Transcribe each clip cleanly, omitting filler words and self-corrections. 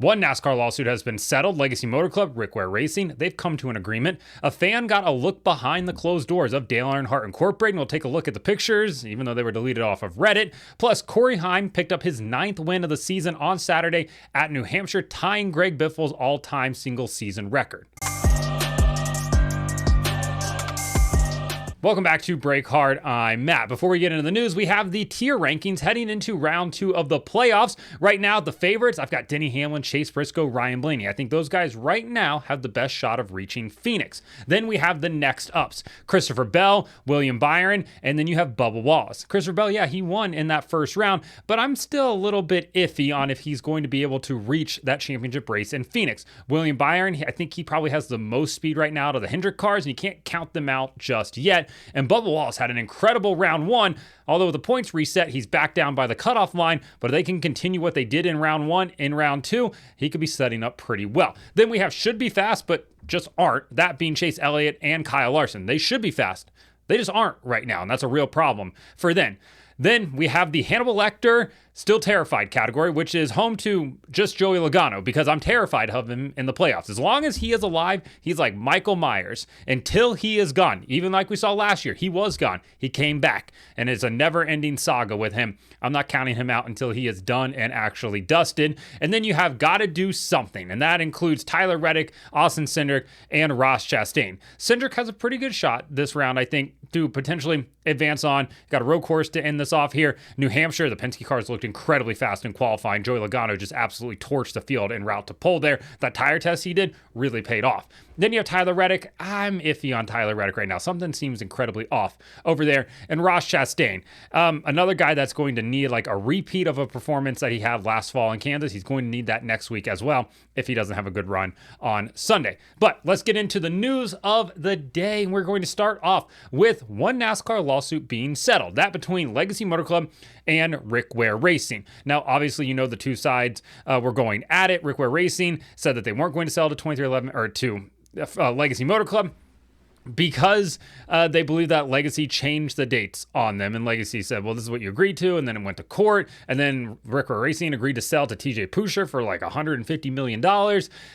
One NASCAR lawsuit has been settled. Legacy Motor Club, Ware Racing, they've come to an agreement. A fan got a look behind the closed doors of Dale Earnhardt Incorporated. We'll take a look at the pictures, even though they were deleted off of Reddit. Plus, Corey Heim picked up his 9th win of the season on Saturday at New Hampshire, tying Greg Biffle's all-time single-season record. Welcome back to Break Hard. I'm Matt. Before we get into the news, we have the tier rankings heading into round 2 of the playoffs. Right now, the favorites, I've got Denny Hamlin, Chase Briscoe, Ryan Blaney. I think those guys right now have the best shot of reaching Phoenix. Then we have the next ups, Christopher Bell, William Byron, and then you have Bubba Wallace. Christopher Bell, yeah, he won in that first round, but I'm still a little bit iffy on if he's going to be able to reach that championship race in Phoenix. William Byron, I think he probably has the most speed right now out of the Hendrick cars, and you can't count them out just yet. And Bubba Wallace had an incredible round 1, although with the points reset, he's back down by the cutoff line, but if they can continue what they did in round 1, in round 2, he could be setting up pretty well. Then we have should be fast, but just aren't, that being Chase Elliott and Kyle Larson. They should be fast. They just aren't right now, and that's a real problem for them. Then we have the Hannibal Lecter, still terrified category, which is home to just Joey Logano, because I'm terrified of him in the playoffs. As long as he is alive, he's like Michael Myers. Until he is gone, even like we saw last year, he was gone. He came back, and it's a never-ending saga with him. I'm not counting him out until he is done and actually dusted. And then you have got to do something, and that includes Tyler Reddick, Austin Cindric, and Ross Chastain. Cindric has a pretty good shot this round, I think, to potentially advance on. Got a road course to end this off here. New Hampshire, the Penske cars looked incredibly fast in qualifying. Joey Logano just absolutely torched the field en route to pole there. That tire test he did really paid off. Then you have Tyler Reddick. I'm iffy on Tyler Reddick right now. Something seems incredibly off over there. And Ross Chastain, another guy that's going to need like a repeat of a performance that he had last fall in Kansas. He's going to need that next week as well if he doesn't have a good run on Sunday. But let's get into the news of the day. We're going to start off with one NASCAR lawsuit being settled. That between Legacy Motor Club and Ware Racing. Now, obviously, you know the two sides were going at it. Ware Racing said that they weren't going to sell to 2311 or to Legacy Motor Club because they believe that Legacy changed the dates on them. And Legacy said, well, this is what you agreed to. And then it went to court. And then Ware Racing agreed to sell to TJ Pusher for like $150 million.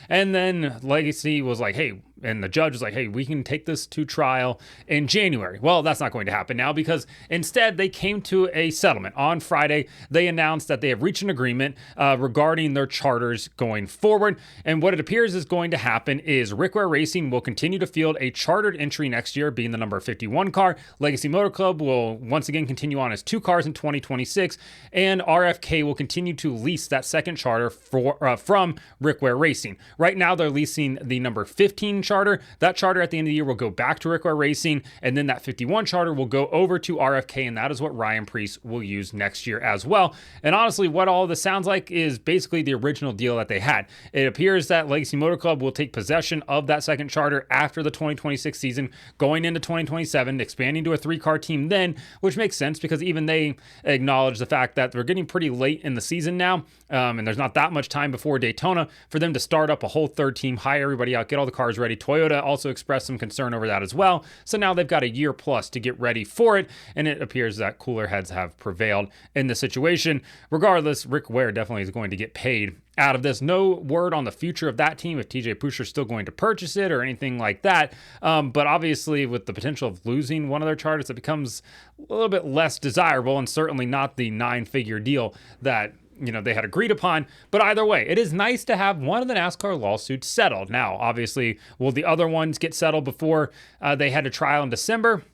And then Legacy was like, hey, and the judge was like, hey, we can take this to trial in January. Well, that's not going to happen now because instead they came to a settlement. On Friday, they announced that they have reached an agreement regarding their charters going forward. And what it appears is going to happen is Ware Racing will continue to field a chartered entry next year, being the number 51 car. Legacy Motor Club will once again continue on as 2 cars in 2026. And RFK will continue to lease that second charter from Ware Racing. Right now, they're leasing the number 15 charter. That charter at the end of the year will go back to Ware Racing, and then that 51 charter will go over to RFK, and that is what Ryan Preece will use next year as well. And honestly, what all of this sounds like is basically the original deal that they had. It appears that Legacy Motor Club will take possession of that second charter after the 2026 season, going into 2027, expanding to a 3-car team then, which makes sense because even they acknowledge the fact that they're getting pretty late in the season now, and there's not that much time before Daytona for them to start up a whole third team, hire everybody out, get all the cars ready. Toyota also expressed some concern over that as well. So now they've got a year plus to get ready for it. And it appears that cooler heads have prevailed in the situation. Regardless, Ware definitely is going to get paid out of this. No word on the future of that team, if TJ Pusher is still going to purchase it or anything like that. But obviously with the potential of losing one of their charters, it becomes a little bit less desirable and certainly not the 9-figure deal that they had agreed upon. But either way, it is nice to have one of the NASCAR lawsuits settled. Now, obviously, will the other ones get settled before they had a trial in December?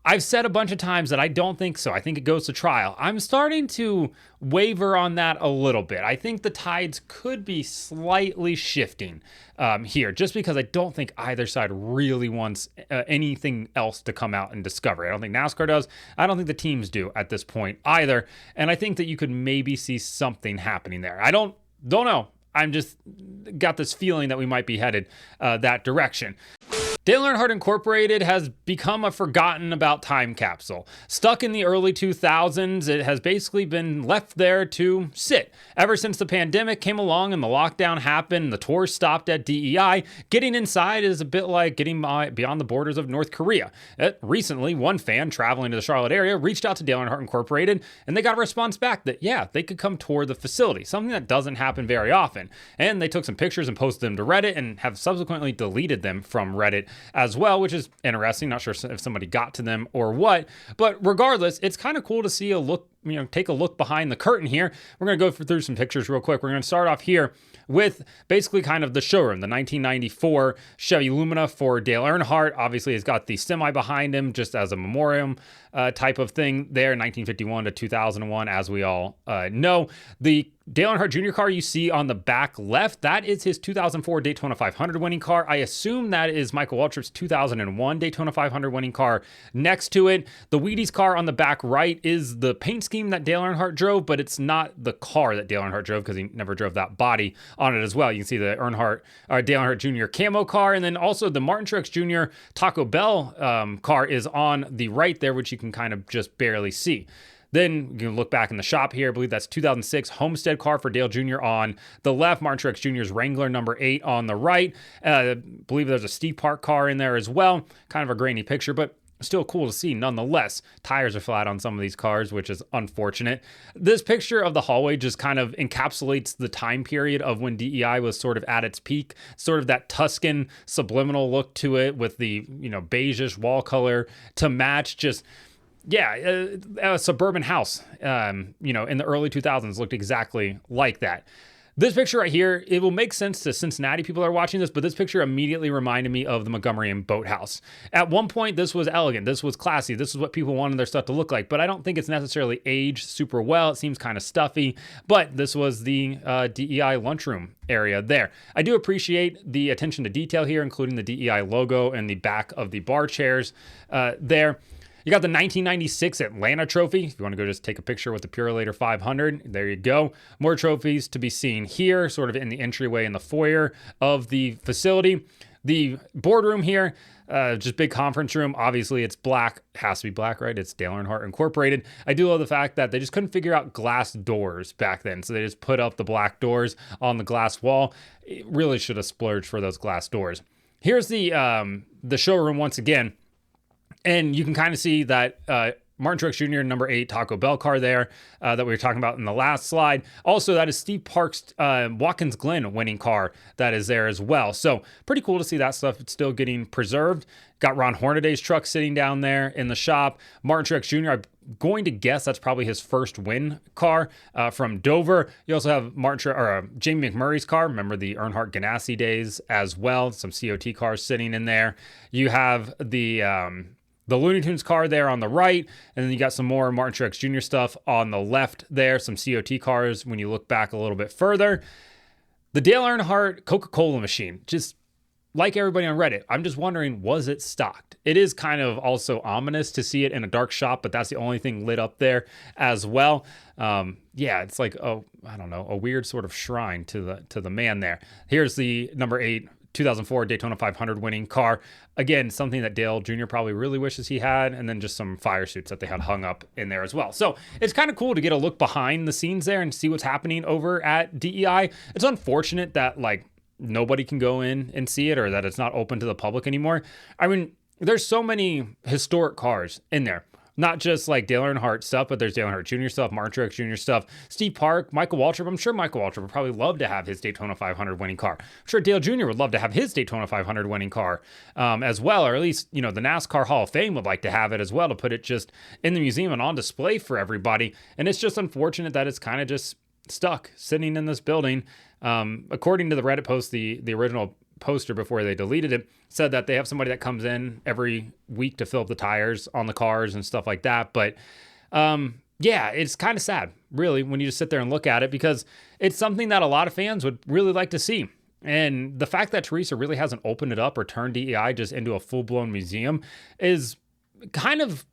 I've said a bunch of times that I don't think so. I think it goes to trial. I'm starting to waver on that a little bit. I think the tides could be slightly shifting here, just because I don't think either side really wants anything else to come out in discovery. I don't think NASCAR does. I don't think the teams do at this point either. And I think that you could maybe see something happening there. I don't know. I'm just got this feeling that we might be headed that direction. Dale Earnhardt Incorporated has become a forgotten about time capsule. Stuck in the early 2000s, it has basically been left there to sit. Ever since the pandemic came along and the lockdown happened, the tour stopped at DEI, getting inside is a bit like getting beyond the borders of North Korea. Recently, one fan traveling to the Charlotte area reached out to Dale Earnhardt Incorporated, and they got a response back that, yeah, they could come tour the facility, something that doesn't happen very often. And they took some pictures and posted them to Reddit and have subsequently deleted them from Reddit as well, which is interesting. Not sure if somebody got to them or what, but regardless, it's kind of cool to see a look, take a look behind the curtain here. We're going to go through some pictures real quick. We're going to start off here with basically kind of the showroom, the 1994 Chevy Lumina for Dale Earnhardt. Obviously, it's got the semi behind him just as a memoriam type of thing there, 1951 to 2001, as we all know. The Dale Earnhardt Jr. car you see on the back left, that is his 2004 Daytona 500 winning car. I assume that is Michael Waltrip's 2001 Daytona 500 winning car next to it. The Wheaties car on the back right is the paint scheme that Dale Earnhardt drove, but it's not the car that Dale Earnhardt drove because he never drove that body on it as well. You can see the Dale Earnhardt Jr. camo car, and then also the Martin Truex Jr. Taco Bell car is on the right there, which you can kind of just barely see. Then you can look back in the shop here. I believe that's 2006 Homestead car for Dale Jr. on the left. Martin Truex Jr.'s Wrangler number 8 on the right. I believe there's a Steve Park car in there as well. Kind of a grainy picture, but still cool to see nonetheless. Tires are flat on some of these cars, which is unfortunate. This picture of the hallway just kind of encapsulates the time period of when DEI was sort of at its peak, sort of that Tuscan subliminal look to it with the, beigeish wall color to match just... Yeah, a suburban house, in the early 2000s looked exactly like that. This picture right here, it will make sense to Cincinnati people that are watching this, but this picture immediately reminded me of the Montgomery and Boathouse. At one point, this was elegant, this was classy, this is what people wanted their stuff to look like, but I don't think it's necessarily aged super well. It seems kind of stuffy, but this was the DEI lunchroom area there. I do appreciate the attention to detail here, including the DEI logo and the back of the bar chairs there. You got the 1996 Atlanta trophy. If you want to go just take a picture with the Purolator 500, there you go. More trophies to be seen here, sort of in the entryway in the foyer of the facility. The boardroom here, just big conference room. Obviously, it's black. Has to be black, right? It's Dale Earnhardt Incorporated. I do love the fact that they just couldn't figure out glass doors back then, so they just put up the black doors on the glass wall. It really should have splurged for those glass doors. Here's the showroom once again. And you can kind of see that Martin Truex Jr. number 8 Taco Bell car there that we were talking about in the last slide. Also, that is Steve Park's Watkins Glen winning car that is there as well. So pretty cool to see that stuff. It's still getting preserved. Got Ron Hornaday's truck sitting down there in the shop. Martin Truex Jr., I'm going to guess that's probably his first win car from Dover. You also have Jamie McMurray's car. Remember the Earnhardt Ganassi days as well. Some COT cars sitting in there. You have the Looney Tunes car there on the right, and then you got some more Martin Truex Jr. stuff on the left there, some COT cars when you look back a little bit further. The Dale Earnhardt Coca-Cola machine, just like everybody on Reddit, I'm just wondering, was it stocked? It is kind of also ominous to see it in a dark shop, but that's the only thing lit up there as well. It's like, a weird sort of shrine to the man there. Here's the number 8 2004 Daytona 500 winning car. Again, something that Dale Jr. probably really wishes he had, and then just some fire suits that they had hung up in there as well. So it's kind of cool to get a look behind the scenes there and see what's happening over at DEI. It's unfortunate that nobody can go in and see it, or that it's not open to the public anymore. I mean, there's so many historic cars in there. Not just like Dale Earnhardt stuff, but there's Dale Earnhardt Jr. stuff, Martin Truex Jr. stuff, Steve Park, Michael Waltrip. I'm sure Michael Waltrip would probably love to have his Daytona 500 winning car. I'm sure Dale Jr. would love to have his Daytona 500 winning car as well, or at least, the NASCAR Hall of Fame would like to have it as well, to put it just in the museum and on display for everybody. And it's just unfortunate that it's kind of just stuck sitting in this building. According to the Reddit post, the original poster before they deleted it said that they have somebody that comes in every week to fill up the tires on the cars and stuff like that. But it's kind of sad, really, when you just sit there and look at it, because it's something that a lot of fans would really like to see. And the fact that Teresa really hasn't opened it up or turned DEI just into a full-blown museum is kind of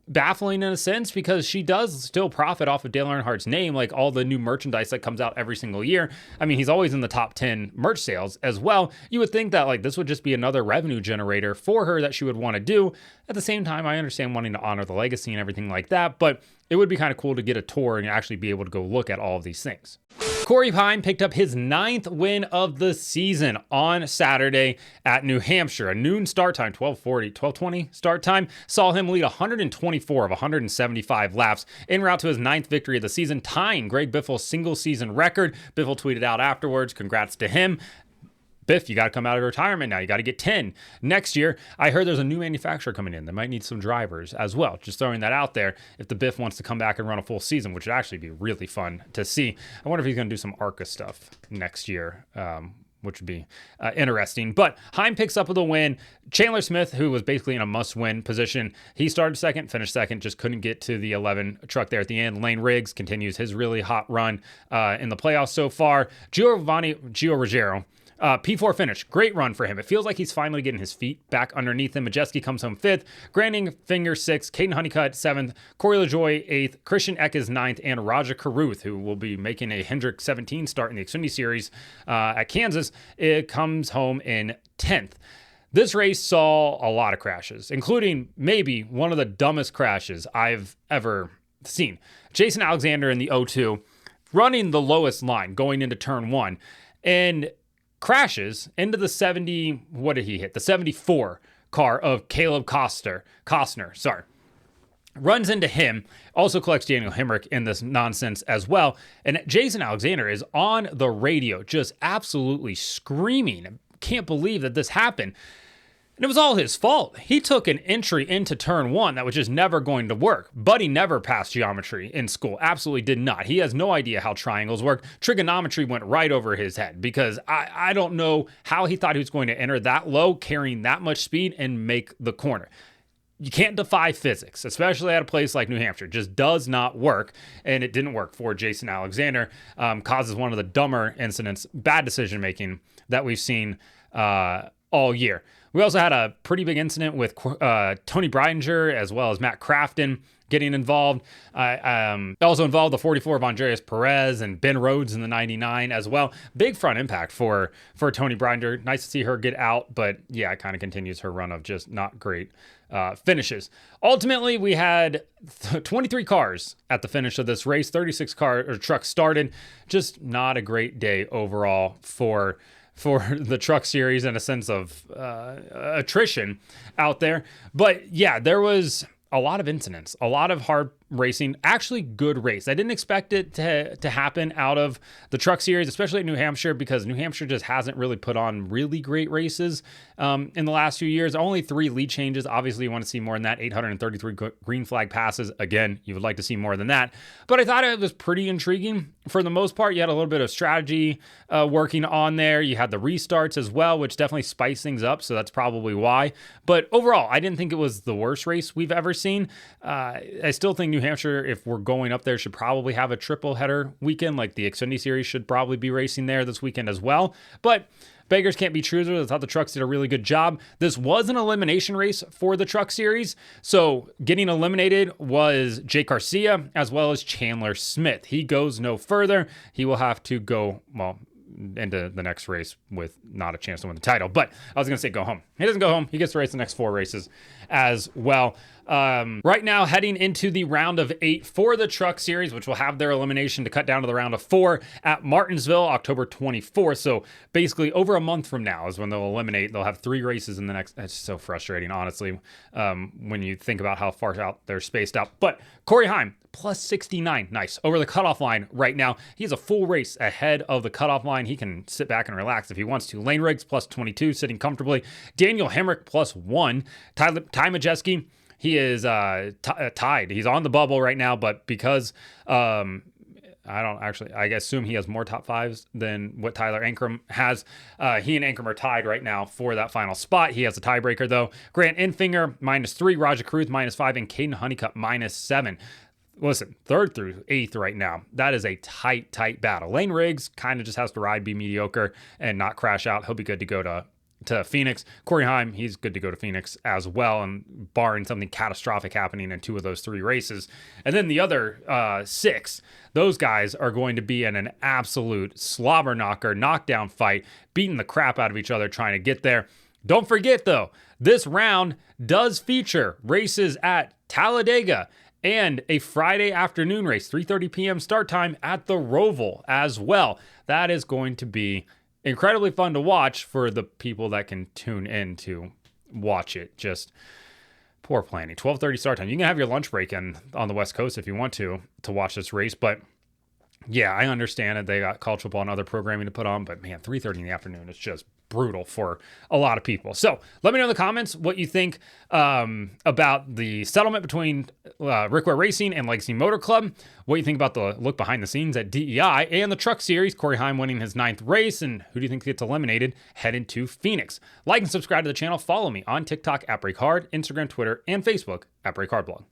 baffling in a sense because she does still profit off of Dale Earnhardt's name, like all the new merchandise that comes out every single year. I mean, he's always in the top 10 merch sales as well. You would think that like this would just be another revenue generator for her that she would want to do. At the same time, I understand wanting to honor the legacy and everything like that, but it would be kind of cool to get a tour and actually be able to go look at all of these things. Corey Heim picked up his 9th win of the season on Saturday at New Hampshire. A noon start time, 12:20 start time, saw him lead 124 of 175 laps en route to his 9th victory of the season, tying Greg Biffle's single season record. Biffle tweeted out afterwards, congrats to him. Biff, you got to come out of retirement now. You got to get 10 next year. I heard there's a new manufacturer coming in that might need some drivers as well. Just throwing that out there. If the Biff wants to come back and run a full season, which would actually be really fun to see. I wonder if he's going to do some ARCA stuff next year, which would be interesting. But Heim picks up with a win. Chandler Smith, who was basically in a must-win position, he started second, finished second, just couldn't get to the 11 truck there at the end. Lane Riggs continues his really hot run in the playoffs so far. Gio Ruggiero, P4 finish. Great run for him. It feels like he's finally getting his feet back underneath him. Majeski comes home 5th. Granding Finger 6th. Caden Honeycutt 7th. Corey LaJoy 8th. Christian Eck is 9th. And Raja Caruth, who will be making a Hendrick 17 start in the Xfinity Series at Kansas, it comes home in 10th. This race saw a lot of crashes, including maybe one of the dumbest crashes I've ever seen. Jason Alexander in the 0-2 running the lowest line going into turn 1 and crashes into the 70, what did he hit? The 74 car of Caleb Costner, runs into him, also collects Daniel Hemrick in this nonsense as well. And Jason Alexander is on the radio, just absolutely screaming. Can't believe that this happened. And it was all his fault. He took an entry into turn 1 that was just never going to work. Buddy never passed geometry in school. Absolutely did not. He has no idea how triangles work. Trigonometry went right over his head because I don't know how he thought he was going to enter that low, carrying that much speed and make the corner. You can't defy physics, especially at a place like New Hampshire. It just does not work, and it didn't work for Jason Alexander. Causes one of the dumber incidents, bad decision-making that we've seen all year. We also had a pretty big incident with Tony Breidinger as well as Matt Crafton getting involved. Also involved the 44 of Andreas Perez and Ben Rhodes in the 99 as well. Big front impact for Tony Breidinger. Nice to see her get out, but yeah, it kind of continues her run of just not great finishes. Ultimately, we had 23 cars at the finish of this race. 36 trucks started. Just not a great day overall for the truck series in a sense of attrition out there. But yeah, there was a lot of incidents, a lot of hard racing, actually good race. I didn't expect it to happen out of the truck series, especially at New Hampshire, because New Hampshire just hasn't really put on really great races in the last few years. Only 3 lead changes. Obviously, you want to see more than that. 833 green flag passes. Again, you would like to see more than that. But I thought it was pretty intriguing. For the most part, you had a little bit of strategy working on there. You had the restarts as well, which definitely spiced things up. So that's probably why. But overall, I didn't think it was the worst race we've ever seen. I still think New Hampshire, if we're going up there, should probably have a triple header weekend. Like the Xfinity Series should probably be racing there this weekend as well. But beggars can't be choosers. I thought the trucks did a really good job. This was an elimination race for the truck series. So getting eliminated was Jake Garcia as well as Chandler Smith. He goes no further. He will have to go, into the next race with not a chance to win the title. But I was going to say go home. He doesn't go home. He gets to race the next 4 races as well. Right now, heading into the round of 8 for the truck series, which will have their elimination to cut down to the round of 4 at Martinsville, October 24th. So basically over a month from now is when they'll eliminate. They'll have 3 races in the next. It's so frustrating, honestly, when you think about how far out they're spaced out. But Corey Heim, plus 69. Nice. Over the cutoff line right now. He has a full race ahead of the cutoff line. He can sit back and relax if he wants to. Lane Riggs, plus 22, sitting comfortably. Daniel Hemrick, plus 1. Ty Majeski, he is tied. He's on the bubble right now, but because I assume he has more top 5s than what Tyler Ankrum has. He and Ankrum are tied right now for that final spot. He has a tiebreaker though. Grant Enfinger, -3. Raja Caruth, -5. And Caden Honeycutt, -7. Listen, 3rd through 8th right now. That is a tight battle. Lane Riggs kind of just has to ride, be mediocre, and not crash out. He'll be good to go to to Phoenix. Corey Heim, he's good to go to Phoenix as well, and barring something catastrophic happening in 2 of those 3 races. And then the other 6, those guys are going to be in an absolute slobber knocker, knockdown fight, beating the crap out of each other trying to get there. Don't forget, though, this round does feature races at Talladega and a Friday afternoon race, 3:30 p.m. start time at the Roval as well. That is going to be incredibly fun to watch for the people that can tune in to watch it. Just poor planning. 12:30 start time. You can have your lunch break on the West Coast if you want to watch this race. But yeah, I understand it. They got college football and other programming to put on. But man, 3:30 in the afternoon is just brutal for a lot of people. So let me know in the comments what you think about the settlement between RWR Racing and Legacy Motor Club, what you think about the look behind the scenes at DEI and the Truck Series, Corey Heim winning his 9th race, and who do you think gets eliminated heading to Phoenix. Like and subscribe to the channel. Follow me on TikTok at BreakHard, Instagram, Twitter, and Facebook at BreakHardBlog.